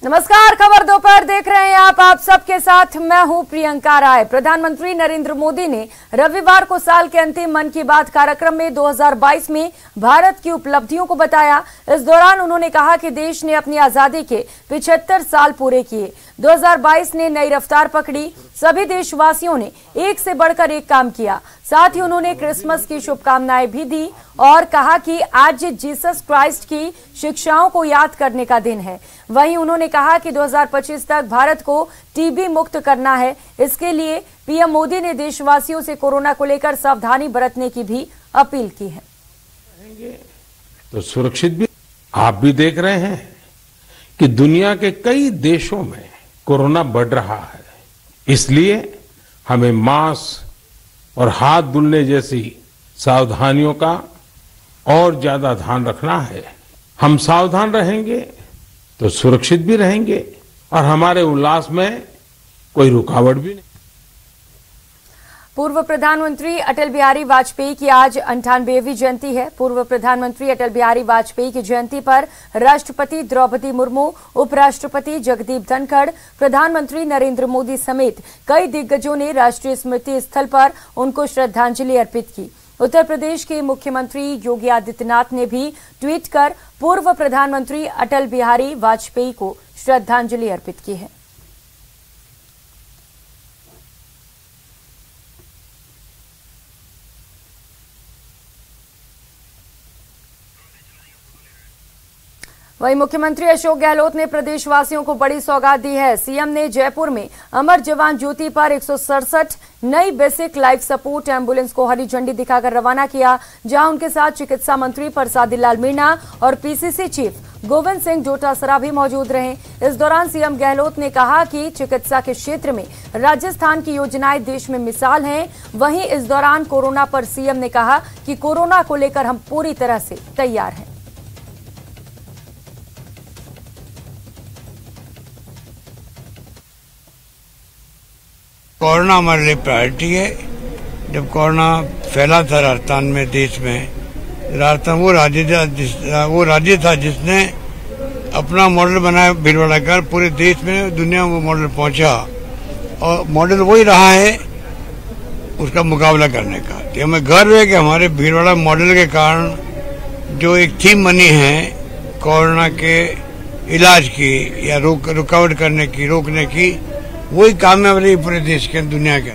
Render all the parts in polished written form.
नमस्कार, खबर दोपहर देख रहे हैं आप सबके साथ मैं हूं प्रियंका राय। प्रधानमंत्री नरेंद्र मोदी ने रविवार को साल के अंतिम मन की बात कार्यक्रम में 2022 में भारत की उपलब्धियों को बताया। इस दौरान उन्होंने कहा कि देश ने अपनी आजादी के 75 साल पूरे किए। 2022 ने नई रफ्तार पकड़ी। सभी देशवासियों ने एक से बढ़कर एक काम किया। साथ ही उन्होंने क्रिसमस की शुभकामनाएं भी दी और कहा कि आज जीसस क्राइस्ट की शिक्षाओं को याद करने का दिन है। वहीं उन्होंने कहा कि 2025 तक भारत को टीबी मुक्त करना है। इसके लिए पीएम मोदी ने देशवासियों से कोरोना को लेकर सावधानी बरतने की भी अपील की है। तो सुरक्षित भी आप भी देख रहे हैं कि दुनिया के कई देशों में कोरोना बढ़ रहा है। इसलिए हमें मास्क और हाथ धुलने जैसी सावधानियों का और ज्यादा ध्यान रखना है। हम सावधान रहेंगे तो सुरक्षित भी रहेंगे और हमारे उल्लास में कोई रुकावट भी नहीं। पूर्व प्रधानमंत्री अटल बिहारी वाजपेयी की आज 98वीं जयंती है। पूर्व प्रधानमंत्री अटल बिहारी वाजपेयी की जयंती पर राष्ट्रपति द्रौपदी मुर्मू, उपराष्ट्रपति जगदीप धनखड़, प्रधानमंत्री नरेंद्र मोदी समेत कई दिग्गजों ने राष्ट्रीय स्मृति स्थल पर उनको श्रद्धांजलि अर्पित की। उत्तर प्रदेश के मुख्यमंत्री योगी आदित्यनाथ ने भी ट्वीट कर पूर्व प्रधानमंत्री अटल बिहारी वाजपेयी को श्रद्धांजलि अर्पित की है। वहीं मुख्यमंत्री अशोक गहलोत ने प्रदेशवासियों को बड़ी सौगात दी है। सीएम ने जयपुर में अमर जवान ज्योति पर 167 नई बेसिक लाइफ सपोर्ट एम्बुलेंस को हरी झंडी दिखाकर रवाना किया, जहां उनके साथ चिकित्सा मंत्री प्रसादी लाल मीणा और पीसीसी चीफ गोविंद सिंह डोटासरा भी मौजूद रहे। इस दौरान सीएम गहलोत ने कहा कि चिकित्सा के क्षेत्र में राजस्थान की योजनाएं देश में मिसाल हैं। वहीं इस दौरान कोरोना पर सीएम ने कहा कि कोरोना को लेकर हम पूरी तरह से तैयार हैं। कोरोना हमारे लिए प्रायोरिटी है। जब कोरोना फैला था राजस्थान में, देश में, राजस्थान वो राज्य था जिसने अपना मॉडल बनाया भीलवाड़ा कर पूरे देश में, दुनिया में वो मॉडल पहुंचा और मॉडल वही रहा है उसका मुकाबला करने का। तो हमें गर्व है कि हमारे भीलवाड़ा मॉडल के कारण जो एक थीम बनी है कोरोना के इलाज की या रुकावट करने की, रोकने की, वही कामयाब रही पूरे देश के, दुनिया के।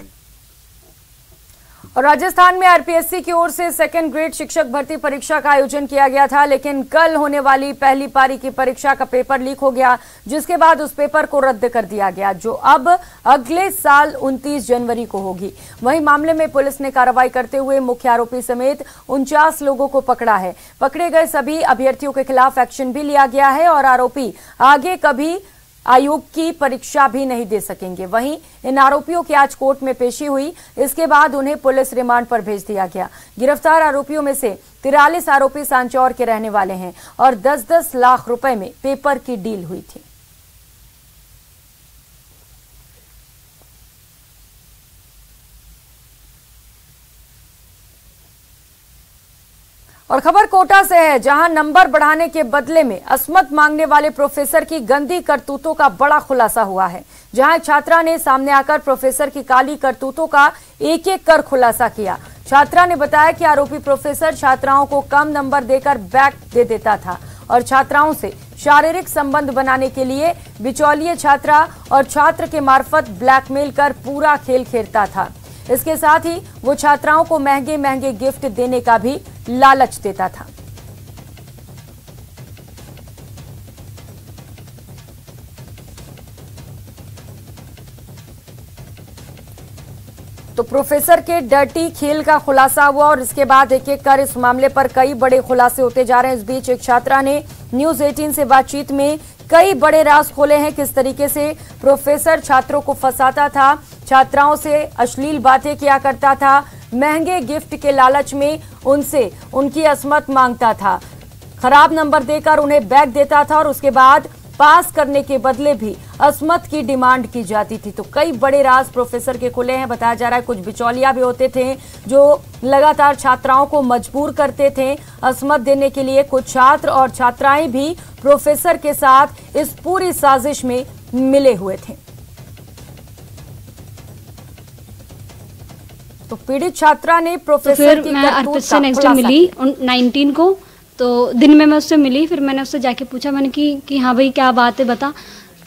और राजस्थान में आरपीएससी की ओर से सेकेंड ग्रेड शिक्षक भर्ती परीक्षा का आयोजन किया गया था, लेकिन कल होने वाली पहली पारी की परीक्षा का पेपर लीक हो गया, जिसके बाद उस पेपर को रद्द कर दिया गया, जो अब अगले साल 29 जनवरी को होगी। वहीं मामले में पुलिस ने कार्रवाई करते हुए मुख्य आरोपी समेत 49 लोगों को पकड़ा है। पकड़े गए सभी अभ्यर्थियों के खिलाफ एक्शन भी लिया गया है और आरोपी आगे कभी आयोग की परीक्षा भी नहीं दे सकेंगे। वहीं इन आरोपियों की आज कोर्ट में पेशी हुई। इसके बाद उन्हें पुलिस रिमांड पर भेज दिया गया। गिरफ्तार आरोपियों में से 43 आरोपी सांचौर के रहने वाले हैं और 10-10 लाख रुपए में पेपर की डील हुई थी। और खबर कोटा से है, जहां नंबर बढ़ाने के बदले में असमत मांगने वाले प्रोफेसर की गंदी करतूतों का बड़ा खुलासा हुआ है। जहां एक छात्रा ने सामने आकर प्रोफेसर की काली करतूतों का एक-एक कर खुलासा किया। छात्रा ने बताया कि आरोपी प्रोफेसर छात्राओं को कम नंबर देकर बैक दे देता था और छात्राओं से शारीरिक संबंध बनाने के लिए बिचौलिए छात्रा और छात्र के मार्फत ब्लैकमेल कर पूरा खेल खेलता था। इसके साथ ही वो छात्राओं को महंगे महंगे गिफ्ट देने का भी लालच देता था। तो प्रोफेसर के डर्टी खेल का खुलासा हुआ और इसके बाद एक एक कर इस मामले पर कई बड़े खुलासे होते जा रहे हैं। इस बीच एक छात्रा ने न्यूज 18 से बातचीत में कई बड़े राज खोले हैं, किस तरीके से प्रोफेसर छात्रों को फंसाता था, छात्राओं से अश्लील बातें किया करता था, महंगे गिफ्ट के लालच में उनसे उनकी असमत मांगता था, खराब नंबर देकर उन्हें बैक देता था और उसके बाद पास करने के बदले भी असमत की डिमांड की जाती थी। तो कई बड़े राज प्रोफेसर के खुले हैं। बताया जा रहा है कुछ बिचौलिया भी होते थे जो लगातार छात्राओं को मजबूर करते थे असमत देने के लिए। कुछ छात्र और छात्राएं भी प्रोफेसर के साथ इस पूरी साजिश में मिले हुए थे। तो पीड़ित छात्रा ने प्रोफेसर की मैं अर्पित से नेक्स्ट डे मिली 19 को, तो दिन में मैं उससे मिली। फिर मैंने उससे जाके पूछा, मैंने कि हाँ भाई क्या बात है बता।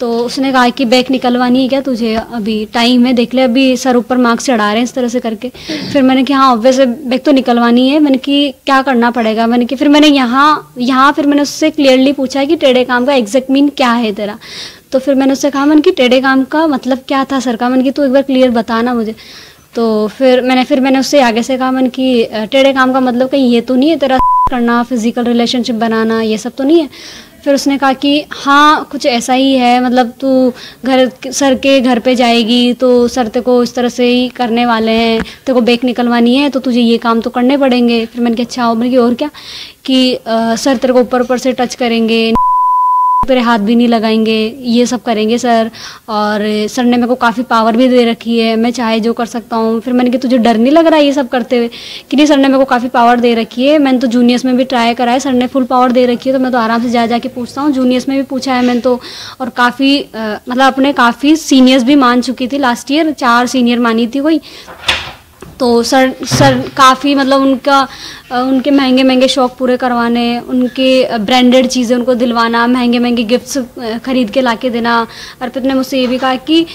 तो उसने कहा कि बैग निकलवानी है क्या तुझे, अभी टाइम है देख ले, अभी सर ऊपर मार्क्स चढ़ा रहे हैं इस तरह से करके। फिर मैंने कि हाँ वैसे बैग तो निकलवानी है। मैंने कि क्या करना पड़ेगा, मैंने कि फिर मैंने यहाँ फिर मैंने उससे क्लियरली पूछा कि टेढ़े काम का एग्जैक्ट मीन क्या है तेरा। तो फिर मैंने उससे कहा, मैंने कि टेढ़े काम का मतलब क्या था सर का, मैंने कि तू एक बार क्लियर बताना मुझे। तो फिर मैंने उससे आगे से कहा, मैंने कि टेढ़े काम का मतलब कहीं ये तो नहीं है तेरा करना, फिजिकल रिलेशनशिप बनाना, ये सब तो नहीं है। फिर उसने कहा कि हाँ कुछ ऐसा ही है, मतलब तू सर के घर पे जाएगी तो सर तेरे को इस तरह से ही करने वाले हैं, तेरे को बैग निकलवानी है तो तुझे ये काम तो करने पड़ेंगे। फिर मैंने कहा अच्छा हो, मैंने कि और क्या, कि सर तेरे को ऊपर से टच करेंगे, तेरे हाथ भी नहीं लगाएंगे, ये सब करेंगे सर, और सर ने मेरे को काफ़ी पावर भी दे रखी है, मैं चाहे जो कर सकता हूँ। फिर मैंने कहा तुझे डर नहीं लग रहा है ये सब करते हुए, कि नहीं सर ने मेरे को काफ़ी पावर दे रखी है, मैंने तो जूनियर्स में भी ट्राई करा है, सर ने फुल पावर दे रखी है, तो मैं तो आराम से जा के पूछता हूँ। जूनियर्स में भी पूछा है मैंने तो, और काफ़ी मतलब अपने काफ़ी सीनियर्स भी मान चुकी थी। लास्ट ईयर 4 सीनियर मानी थी कोई। तो सर काफ़ी मतलब उनके महंगे महंगे शौक पूरे करवाने, उनके ब्रांडेड चीज़ें उनको दिलवाना, महंगे महंगे गिफ्ट्स खरीद के लाके देना। अर्पित ने मुझसे ये भी कहा कि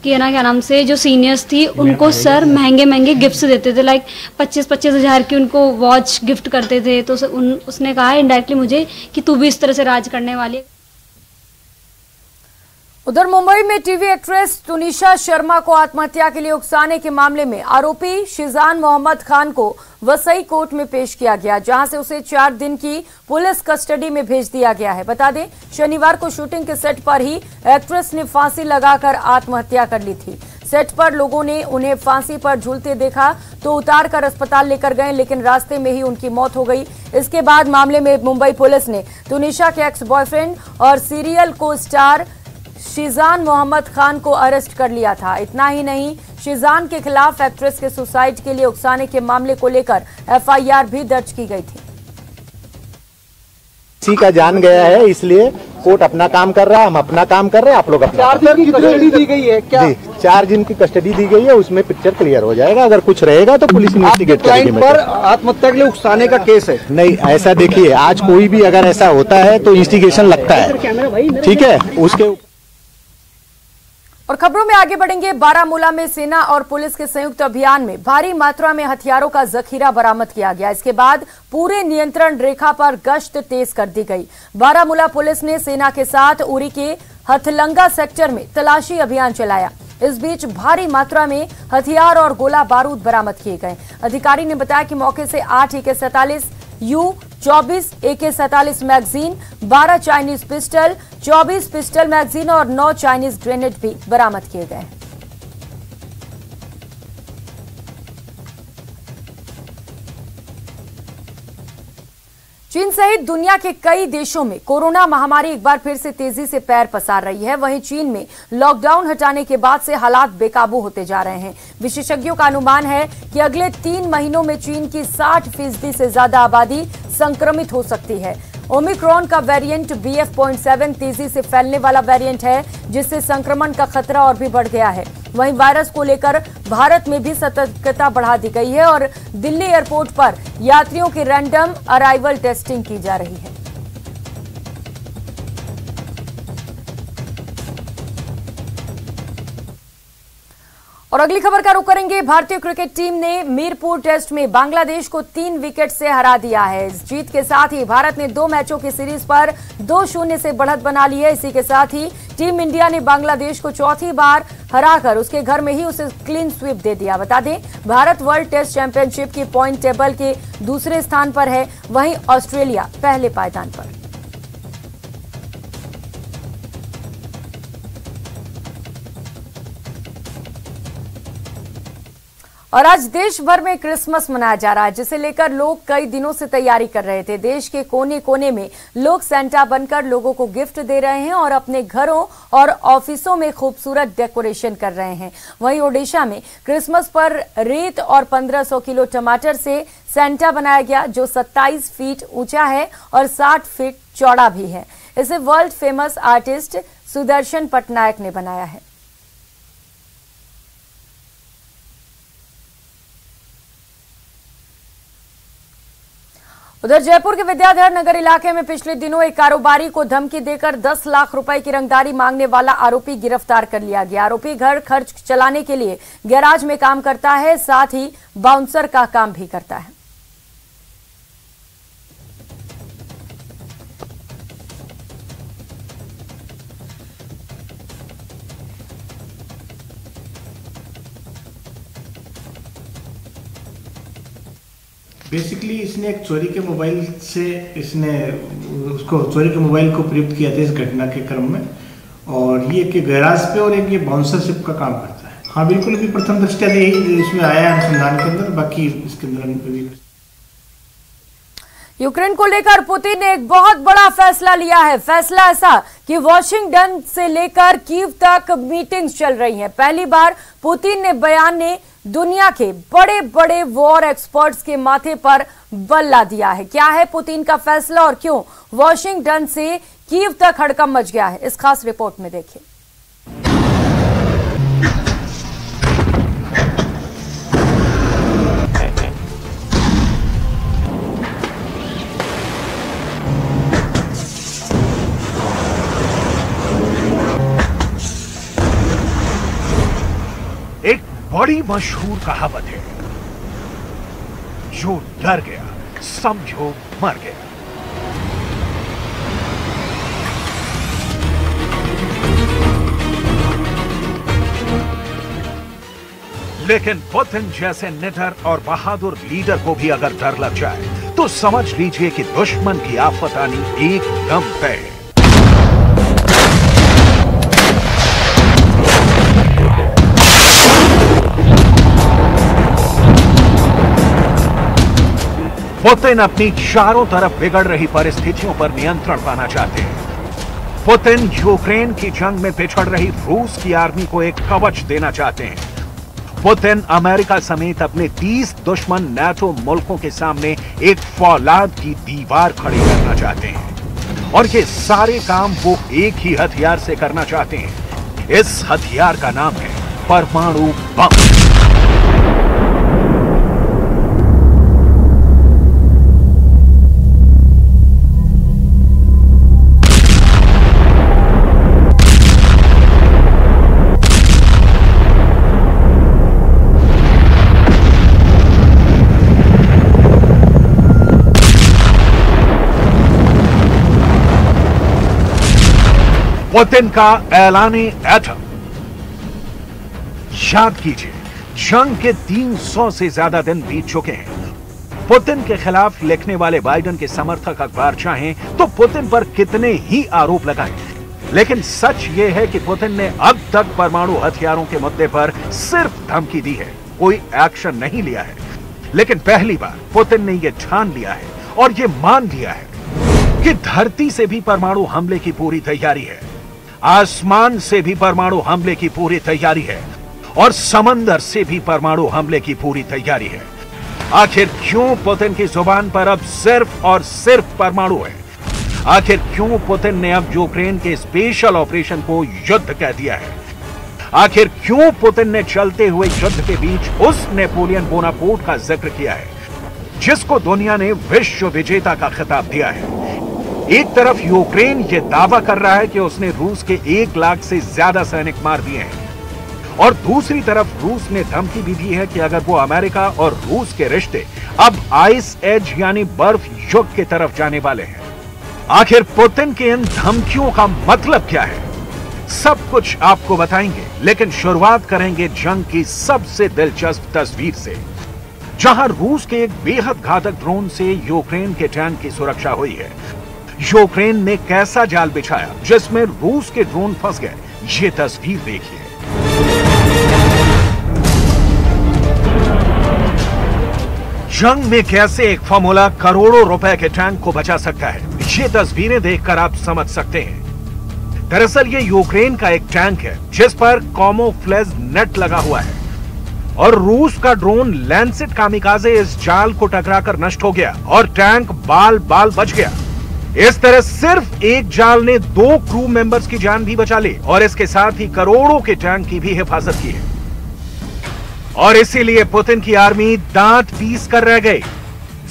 है ना क्या नाम से जो सीनियर्स थी उनको सर महंगे महंगे गिफ्ट्स देते थे, लाइक 25-25 हज़ार की उनको वॉच गिफ्ट करते थे। तो उसने कहा इनडायरेक्टली मुझे कि तू भी इस तरह से राज करने वाली है। उधर मुंबई में टीवी एक्ट्रेस तुनिशा शर्मा को आत्महत्या के लिए उकसाने के मामले में आरोपी शिजान मोहम्मद खान को वसई कोर्ट में पेश किया गया, जहां से उसे 4 दिन की पुलिस कस्टडी में भेज दिया गया है। बता दें शनिवार को शूटिंग के सेट पर ही एक्ट्रेस ने फांसी लगाकर आत्महत्या कर ली थी। सेट पर लोगों ने उन्हें फांसी पर झूलते देखा तो उतार कर अस्पताल लेकर गए, लेकिन रास्ते में ही उनकी मौत हो गई। इसके बाद मामले में मुंबई पुलिस ने तुनिशा के एक्स बॉयफ्रेंड और सीरियल को स्टार शिजान मोहम्मद खान को अरेस्ट कर लिया था। इतना ही नहीं, शिजान के खिलाफ एक्ट्रेस के सुसाइड के लिए उकसाने के मामले को लेकर एफआईआर भी दर्ज की गई थी। किसी का जान गया है, इसलिए कोर्ट अपना काम कर रहा है, हम अपना काम कर रहे हैं, आप लोग अपना। 4 दिन की कस्टडी दी गई है क्या? जी 4 दिन की कस्टडी दी गई है, उसमें पिक्चर क्लियर हो जाएगा। अगर कुछ रहेगा तो पुलिस इन्वेस्टिगेट करेगी। पर आत्महत्या के लिए उकसाने का केस है? नहीं, ऐसा देखिए, आज कोई भी अगर ऐसा होता है तो इंस्टिगेशन लगता है, ठीक है, उसके। और खबरों में आगे बढ़ेंगे। बारामूला में सेना और पुलिस के संयुक्त अभियान में भारी मात्रा में हथियारों का जखीरा बरामद किया गया। इसके बाद पूरे नियंत्रण रेखा पर गश्त तेज कर दी गई। बारामूला पुलिस ने सेना के साथ उरी के हथलंगा सेक्टर में तलाशी अभियान चलाया। इस बीच भारी मात्रा में हथियार और गोला बारूद बरामद किए गए। अधिकारी ने बताया कि मौके से 8 AK-47 U-24 AK-47 magazine, 12 Chinese pistol, 24 pistol magazine और 9 चाइनीज ग्रेनेड भी बरामद किए गए। चीन सहित दुनिया के कई देशों में कोरोना महामारी एक बार फिर से तेजी से पैर पसार रही है। वहीं चीन में लॉकडाउन हटाने के बाद से हालात बेकाबू होते जा रहे हैं। विशेषज्ञों का अनुमान है कि अगले 3 महीनों में चीन की 60% से ज्यादा आबादी संक्रमित हो सकती है। ओमिक्रॉन का वेरिएंट BF.7 तेजी से फैलने वाला वेरिएंट है, जिससे संक्रमण का खतरा और भी बढ़ गया है। वहीं वायरस को लेकर भारत में भी सतर्कता बढ़ा दी गई है और दिल्ली एयरपोर्ट पर यात्रियों की रैंडम अराइवल टेस्टिंग की जा रही है। और अगली खबर का रुख करेंगे। भारतीय क्रिकेट टीम ने मीरपुर टेस्ट में बांग्लादेश को 3 विकेट से हरा दिया है। इस जीत के साथ ही भारत ने 2 मैचों की सीरीज पर 2-0 से बढ़त बना ली है। इसी के साथ ही टीम इंडिया ने बांग्लादेश को चौथी बार हराकर उसके घर में ही उसे क्लीन स्वीप दे दिया। बता दें भारत वर्ल्ड टेस्ट चैंपियनशिप की पॉइंट टेबल के दूसरे स्थान पर है, वहीं ऑस्ट्रेलिया पहले पायदान पर। और आज देश भर में क्रिसमस मनाया जा रहा है, जिसे लेकर लोग कई दिनों से तैयारी कर रहे थे। देश के कोने कोने में लोग सेंटा बनकर लोगों को गिफ्ट दे रहे हैं और अपने घरों और ऑफिसों में खूबसूरत डेकोरेशन कर रहे हैं। वहीं ओडिशा में क्रिसमस पर रेत और 1500 किलो टमाटर से सेंटा बनाया गया, जो 27 फीट ऊंचा है और 60 फीट चौड़ा भी है। इसे world famous artist Sudarshan Patnaik ने बनाया है। उधर जयपुर के विद्याधर नगर इलाके में पिछले दिनों एक कारोबारी को धमकी देकर 10 लाख रुपए की रंगदारी मांगने वाला आरोपी गिरफ्तार कर लिया गया। आरोपी घर खर्च चलाने के लिए गैराज में काम करता है, साथ ही बाउंसर का काम भी करता है। बेसिकली इसने एक चोरी के मोबाइल से उसको चोरी के मोबाइल को प्रयुक्त किया था इस घटना के क्रम में, और ये एक गैराज पे और एक ये बाउंसरशिप का काम करता है। हाँ बिल्कुल, अभी प्रथम दृष्टया यही इसमें आया अनुसंधान के अंदर, बाकी इसके अंदर। यूक्रेन को लेकर पुतिन ने एक बहुत बड़ा फैसला लिया है। फैसला ऐसा कि वॉशिंगटन से लेकर कीव तक मीटिंग्स चल रही हैं। पहली बार पुतिन ने बयान ने दुनिया के बड़े बड़े वॉर एक्सपर्ट्स के माथे पर बल ला दिया है। क्या है पुतिन का फैसला और क्यों वॉशिंगटन से कीव तक हड़कंप मच गया है, इस खास रिपोर्ट में देखिए। एक बड़ी मशहूर कहावत है, जो डर गया समझो मर गया। लेकिन पुतिन जैसे निडर और बहादुर लीडर को भी अगर डर लग जाए तो समझ लीजिए कि दुश्मन की आफत आनी एकदम तय है। पुतिन अपनी चारों तरफ बिगड़ रही परिस्थितियों पर नियंत्रण पाना चाहते हैं। पुतिन यूक्रेन की जंग में पिछड़ रही रूस की आर्मी को एक कवच देना चाहते हैं। पुतिन अमेरिका समेत अपने 30 दुश्मन नाटो मुल्कों के सामने एक फौलाद की दीवार खड़ी करना चाहते हैं, और ये सारे काम वो एक ही हथियार से करना चाहते हैं। इस हथियार का नाम है परमाणु बम। पुतिन का ऐलाने एटम। याद कीजिए, जंग के 300 से ज्यादा दिन बीत चुके हैं। पुतिन के खिलाफ लिखने वाले बाइडेन के समर्थक अखबार चाहें तो पुतिन पर कितने ही आरोप लगाएं, लेकिन सच यह है कि पुतिन ने अब तक परमाणु हथियारों के मुद्दे पर सिर्फ धमकी दी है, कोई एक्शन नहीं लिया है। लेकिन पहली बार पुतिन ने यह ठान लिया है और यह मान लिया है कि धरती से भी परमाणु हमले की पूरी तैयारी है, आसमान से भी परमाणु हमले की पूरी तैयारी है, और समंदर से भी परमाणु हमले की पूरी तैयारी है। आखिर क्यों पुतिन की जुबान पर अब सिर्फ और सिर्फ परमाणु है? आखिर क्यों पुतिन ने अब यूक्रेन के स्पेशल ऑपरेशन को युद्ध कह दिया है? आखिर क्यों पुतिन ने चलते हुए युद्ध के बीच उस नेपोलियन बोनापार्ट का जिक्र किया है, जिसको दुनिया ने विश्व विजेता का खिताब दिया है? एक तरफ यूक्रेन ये दावा कर रहा है कि उसने रूस के 1 लाख से ज्यादा सैनिक मार दिए हैं, और दूसरी तरफ रूस ने धमकी भी दी है कि अगर वो अमेरिका और रूस के रिश्ते अब आइस एज यानी बर्फ युग की तरफ जाने वाले हैं। आखिर पुतिन के इन धमकियों का मतलब क्या है? सब कुछ आपको बताएंगे, लेकिन शुरुआत करेंगे जंग की सबसे दिलचस्प तस्वीर से, जहां रूस के एक बेहद घातक ड्रोन से यूक्रेन के टैंक की सुरक्षा हुई है। यूक्रेन ने कैसा जाल बिछाया जिसमें रूस के ड्रोन फंस गए, ये तस्वीर देखिए। जंग में कैसे एक फॉर्मूला करोड़ों रुपए के टैंक को बचा सकता है, ये तस्वीरें देखकर आप समझ सकते हैं। दरअसल ये यूक्रेन का एक टैंक है जिस पर कैमोफ्लेज नेट लगा हुआ है और रूस का ड्रोन लैंसेट कामिकाजे इस जाल को टकराकर नष्ट हो गया और टैंक बाल बाल बच गया। इस तरह सिर्फ एक जाल ने 2 क्रू मेंबर्स की जान भी बचा ली और इसके साथ ही करोड़ों के टैंक की भी हिफाजत की है। और इसीलिए पुतिन की आर्मी दांत पीस कर रह गई।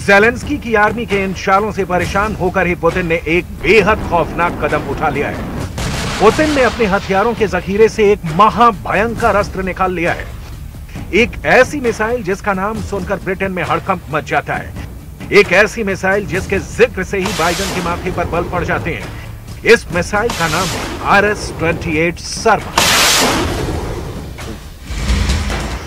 ज़ेलेंस्की की आर्मी के इन चालों से परेशान होकर ही पुतिन ने एक बेहद खौफनाक कदम उठा लिया है। पुतिन ने अपने हथियारों के जखीरे से एक महाभयंकर अस्त्र निकाल लिया है, एक ऐसी मिसाइल जिसका नाम सुनकर ब्रिटेन में हड़कंप मच जाता है, एक ऐसी मिसाइल जिसके जिक्र से ही बाइडेन के माथे पर बल पड़ जाते हैं। इस मिसाइल का नाम है RS-28 सर्मा।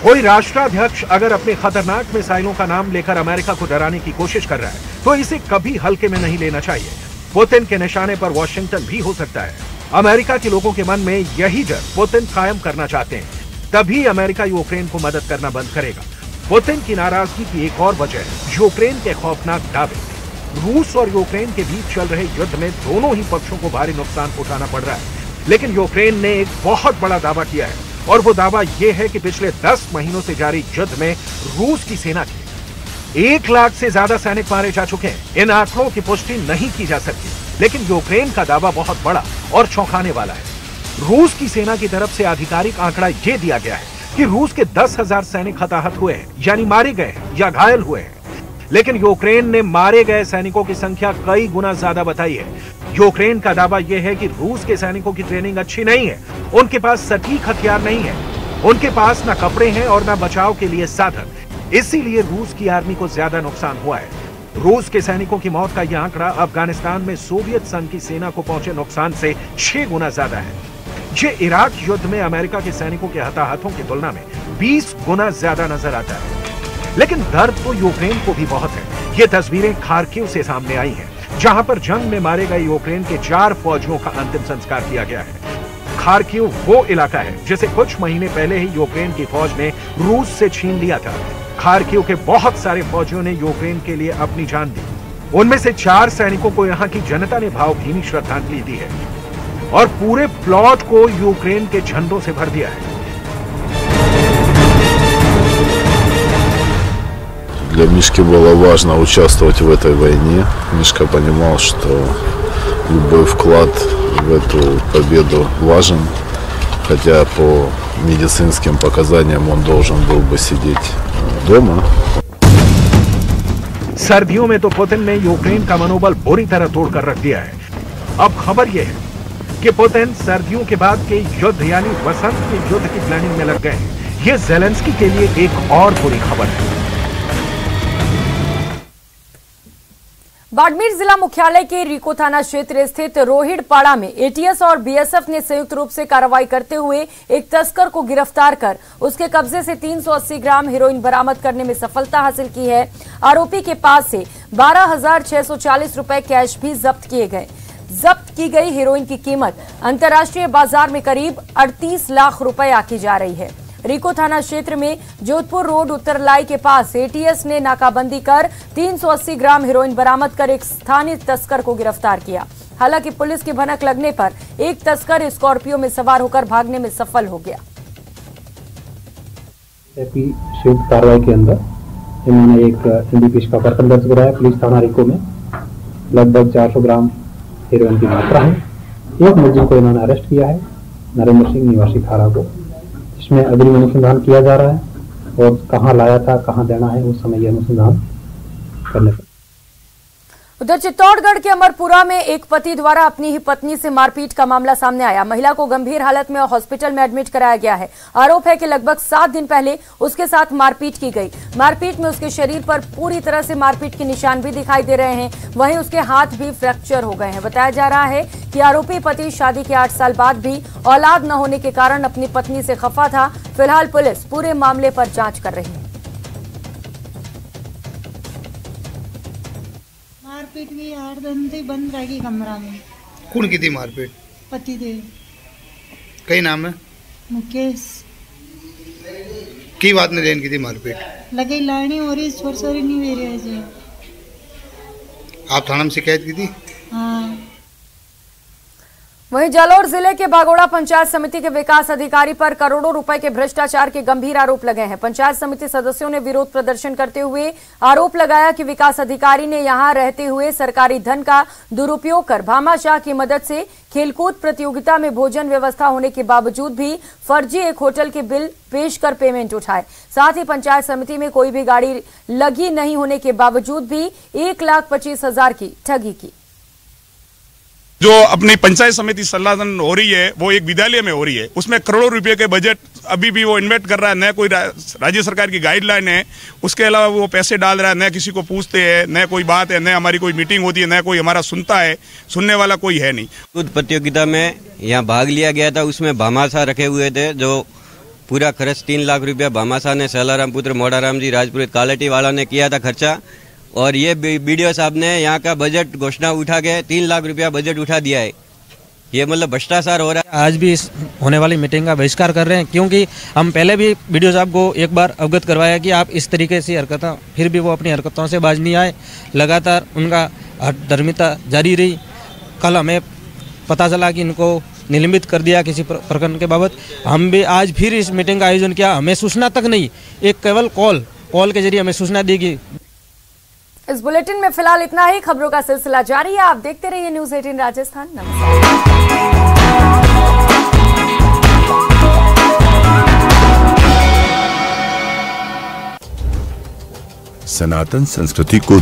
कोई राष्ट्राध्यक्ष अगर अपने खतरनाक मिसाइलों का नाम लेकर अमेरिका को डराने की कोशिश कर रहा है तो इसे कभी हल्के में नहीं लेना चाहिए। पुतिन के निशाने पर वॉशिंगटन भी हो सकता है। अमेरिका के लोगों के मन में यही डर पुतिन कायम करना चाहते हैं, तभी अमेरिका यूक्रेन को मदद करना बंद करेगा। पुतिन की नाराजगी की एक और वजह है यूक्रेन के खौफनाक दावे। रूस और यूक्रेन के बीच चल रहे युद्ध में दोनों ही पक्षों को भारी नुकसान उठाना पड़ रहा है, लेकिन यूक्रेन ने एक बहुत बड़ा दावा किया है और वो दावा यह है कि पिछले 10 महीनों से जारी युद्ध में रूस की सेना के 1 लाख से ज्यादा सैनिक मारे जा चुके हैं। इन आंकड़ों की पुष्टि नहीं की जा सकती, लेकिन यूक्रेन का दावा बहुत बड़ा और चौंकाने वाला है। रूस की सेना की तरफ से आधिकारिक आंकड़ा यह दिया गया है कि रूस के 10,000 सैनिक हताहत हुए हैं, यानी मारे गए हैं या घायल हुए हैं, लेकिन यूक्रेन ने मारे गए सैनिकों की संख्या कई गुना ज्यादा बताई है। यूक्रेन का दावा यह है कि रूस के सैनिकों की ट्रेनिंग अच्छी नहीं है, उनके पास सटीक हथियार नहीं है, उनके पास ना कपड़े हैं और ना बचाव के लिए साधन, इसीलिए रूस की आर्मी को ज्यादा नुकसान हुआ है। रूस के सैनिकों की मौत का यह आंकड़ा अफगानिस्तान में सोवियत संघ की सेना को पहुंचे नुकसान से 6 गुना ज्यादा है। ये इराक युद्ध में अमेरिका के सैनिकों के हताहतों की तुलना में 20 गुना ज्यादा नजर आता है। लेकिन दर्द तो यूक्रेन को भी बहुत है। ये तस्वीरें खार्किव से सामने आई हैं, जहां पर जंग में मारे गए यूक्रेन के 4 फौजियों का अंतिम संस्कार किया गया है। खार्किव वो इलाका है जिसे कुछ महीने पहले ही यूक्रेन की फौज ने रूस से छीन लिया था। खार्किव के बहुत सारे फौजियों ने यूक्रेन के लिए अपनी जान दी। उनमें से 4 सैनिकों को यहाँ की जनता ने भावभीनी श्रद्धांजलि दी है और पूरे प्लॉट को यूक्रेन के झंडों से भर दिया है। Для Мишки было важно участвовать в этой войне. Мишка понимал, что любой вклад в эту победу важен, хотя по медицинским показаниям он должен был бы сидеть дома. सर्दियों में तो पुतिन ने यूक्रेन का मनोबल बुरी तरह तोड़कर रख दिया है। अब खबर यह है कि पुतिन सर्दियों के बाद के युद्ध यानी वसंत के युद्ध की प्लानिंग में लग गए हैं। ये ज़ेलेंस्की के लिए एक और बुरी खबर है। बाड़मेर जिला मुख्यालय के रिको थाना क्षेत्र स्थित रोहिड़पाड़ा में एटीएस और बीएसएफ ने संयुक्त रूप से कार्रवाई करते हुए एक तस्कर को गिरफ्तार कर उसके कब्जे से 380 ग्राम हेरोइन बरामद करने में सफलता हासिल की है। आरोपी के पास से 12,640 रुपए कैश भी जब्त किए गए। जब्त की गई हेरोइन की कीमत अंतर्राष्ट्रीय बाजार में करीब 38 लाख रुपए आकी जा रही है। रिको थाना क्षेत्र में जोधपुर रोड उत्तरलाई के पास एटीएस ने नाकाबंदी कर 380 ग्राम हेरोइन बरामद कर एक स्थानीय तस्कर को गिरफ्तार किया। हालांकि पुलिस की भनक लगने पर एक तस्कर स्कॉर्पियो में सवार होकर भागने में सफल हो गया। संयुक्त कार्रवाई के अंदर इन्होंने एक एनडीपीएस का प्रकरण दर्ज कराया पुलिस थाना रिको में। लगभग 400 ग्राम हेरोइन की मात्रा है। एक मुलजिम को इन्होंने अरेस्ट किया है, नरेंद्र सिंह निवासी खारा को। इसमें अग्रिम अनुसंधान किया जा रहा है और कहां लाया था, कहां देना है, उस समय यह अनुसंधान करने पर। उधर चित्तौड़गढ़ के अमरपुरा में एक पति द्वारा अपनी ही पत्नी से मारपीट का मामला सामने आया। महिला को गंभीर हालत में हॉस्पिटल में एडमिट कराया गया है। आरोप है कि लगभग 7 दिन पहले उसके साथ मारपीट की गई। मारपीट में उसके शरीर पर पूरी तरह से मारपीट के निशान भी दिखाई दे रहे हैं। वहीं उसके हाथ भी फ्रैक्चर हो गए हैं। बताया जा रहा है कि आरोपी पति शादी के 8 साल बाद भी औलाद न होने के कारण अपनी पत्नी से खफा था। फिलहाल पुलिस पूरे मामले पर जांच कर रही है। मारपीट भी 8 दिन से बंद रहेगी कमरा में। कौन की थी मारपीट? पति देव। कई नाम है? मुकेश। की बात ने देन की थी मारपीट लगे लड़नी हो रही छोरी नहीं दे रही है। आप थाना में शिकायत की थी? हाँ। वहीं जालौर जिले के बागोड़ा पंचायत समिति के विकास अधिकारी पर करोड़ों रुपए के भ्रष्टाचार के गंभीर आरोप लगे हैं। पंचायत समिति सदस्यों ने विरोध प्रदर्शन करते हुए आरोप लगाया कि विकास अधिकारी ने यहां रहते हुए सरकारी धन का दुरुपयोग कर भामाशाह की मदद से खेलकूद प्रतियोगिता में भोजन व्यवस्था होने के बावजूद भी फर्जी एक होटल के बिल पेश कर पेमेंट उठाए। साथ ही पंचायत समिति में कोई भी गाड़ी लगी नहीं होने के बावजूद भी 1,25,000 की ठगी की। जो अपनी पंचायत समिति संचालन हो रही है वो एक विद्यालय में हो रही है, उसमें करोड़ों रुपए के बजट अभी भी वो इन्वेस्ट कर रहा है। न कोई राज्य सरकार की गाइडलाइन है, उसके अलावा वो पैसे डाल रहा है, न किसी को पूछते हैं, न कोई बात है, न हमारी कोई मीटिंग होती है, न कोई हमारा सुनता है, सुनने वाला कोई है नहीं। खुद प्रतियोगिता में यहाँ भाग लिया गया था, उसमें भामाशाह रखे हुए थे जो पूरा खर्च 3 लाख रुपया भामाशाह ने सलाराम पुत्र मोड़ाराम जी राजपुरोहित कालटी वाला ने किया था खर्चा। और ये बीडीओ साहब ने यहाँ का बजट घोषणा उठा के 3 लाख रुपया बजट उठा दिया है। ये मतलब भ्रष्टाचार हो रहा है। आज भी इस होने वाली मीटिंग का बहिष्कार कर रहे हैं क्योंकि हम पहले भी बीडीओ साहब को एक बार अवगत करवाया कि आप इस तरीके से हरकतें, फिर भी वो अपनी हरकतों से बाज नहीं आए। लगातार उनका हठधर्मिता जारी रही। कल हमें पता चला कि इनको निलंबित कर दिया किसी प्रकरण के बाबत। हम भी आज फिर इस मीटिंग का आयोजन किया। हमें सूचना तक नहीं, एक केवल कॉल के जरिए हमें सूचना दी गई। इस बुलेटिन में फिलहाल इतना ही। खबरों का सिलसिला जारी है, आप देखते रहिए न्यूज़ 18 राजस्थान। नमस्कार। सनातन संस्कृति को